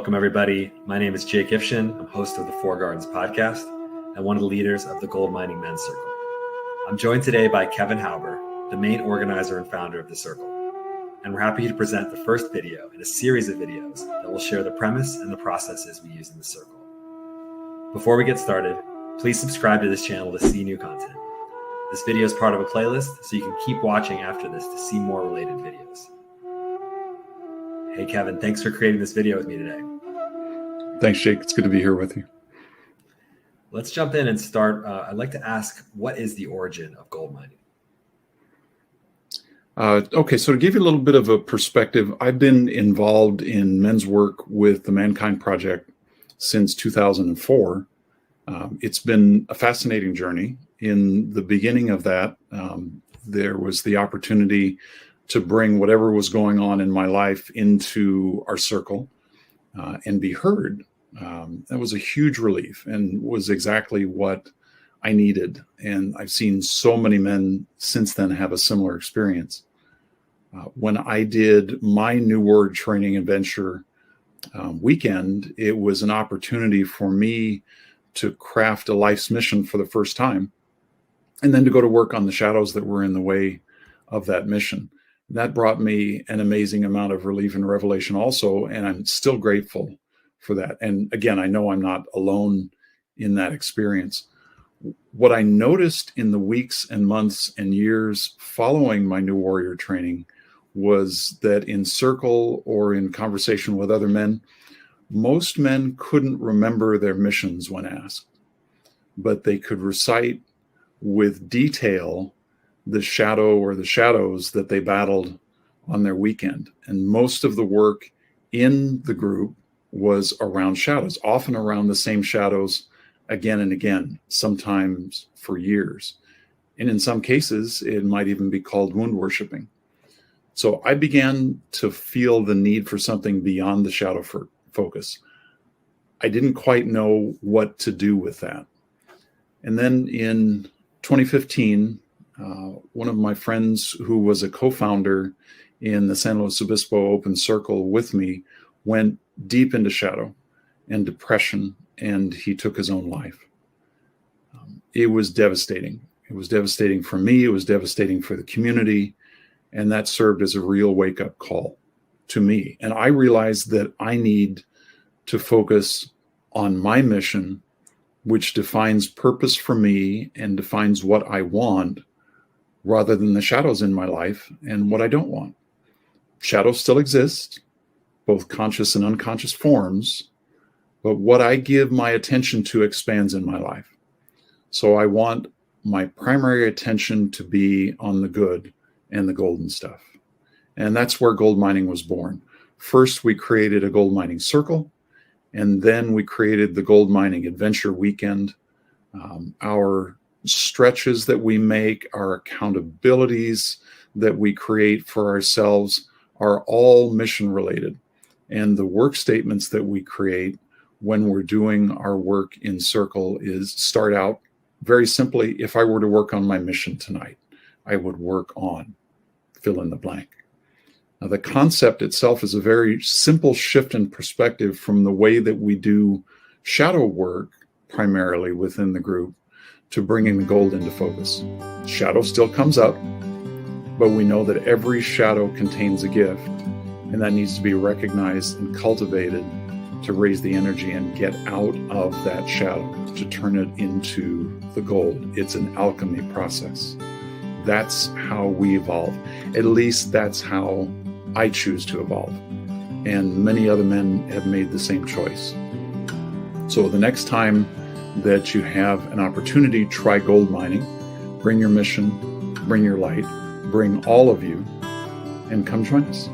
Welcome, everybody. My name is Jake Ifshin. I'm host of the Four Gardens podcast and one of the leaders of the Gold Mining Men's Circle. I'm joined today by Kevin Hauber, the main organizer and founder of the Circle. And we're happy to present the first video in a series of videos that will share the premise and the processes we use in the Circle. Before we get started, please subscribe to this channel to see new content. This video is part of a playlist, so you can keep watching after this to see more related videos. Hey, Kevin, thanks for creating this video with me today. Thanks, Jake. It's good to be here with you. Let's jump in and start. I'd like to ask, what is the origin of gold mining? Okay, so to give you a little bit of a perspective, I've been involved in men's work with the Mankind Project since 2004. It's been a fascinating journey. In the beginning of that, there was the opportunity to bring whatever was going on in my life into our circle and be heard. That was a huge relief and was exactly what I needed. And I've seen so many men since then have a similar experience. When I did my New Warrior Training Adventure weekend, it was an opportunity for me to craft a life's mission for the first time, and then to go to work on the shadows that were in the way of that mission. That brought me an amazing amount of relief and revelation also, and I'm still grateful for that. And again, I know I'm not alone in that experience. What I noticed in the weeks and months and years following my New Warrior training was that in circle or in conversation with other men, most men couldn't remember their missions when asked, but they could recite with detail the shadow or the shadows that they battled on their weekend. And most of the work in the group was around shadows, often around the same shadows again and again, sometimes for years. And in some cases, it might even be called wound worshiping. So I began to feel the need for something beyond the shadow focus. I didn't quite know what to do with that. And then in 2015, one of my friends who was a co-founder in the San Luis Obispo Open Circle with me went deep into shadow and depression, and he took his own life. It was devastating. It was devastating for me. It was devastating for the community. And that served as a real wake-up call to me. And I realized that I need to focus on my mission, which defines purpose for me and defines what I want, rather than the shadows in my life and what I don't want. Shadows still exist, both conscious and unconscious forms, but what I give my attention to expands in my life. So I want my primary attention to be on the good and the golden stuff. And that's where gold mining was born. First, we created a gold mining circle, and then we created the gold mining adventure weekend. Our stretches that we make, our accountabilities that we create for ourselves are all mission related. And the work statements that we create when we're doing our work in circle is start out very simply, if I were to work on my mission tonight, I would work on fill in the blank. Now, the concept itself is a very simple shift in perspective from the way that we do shadow work primarily within the group to bringing the gold into focus. Shadow still comes up, but we know that every shadow contains a gift, and that needs to be recognized and cultivated to raise the energy and get out of that shadow, to turn it into the gold. It's an alchemy process. That's how we evolve. At least that's how I choose to evolve. And many other men have made the same choice. So the next time that you have an opportunity, try gold mining, bring your mission, bring your light, bring all of you, and come join us.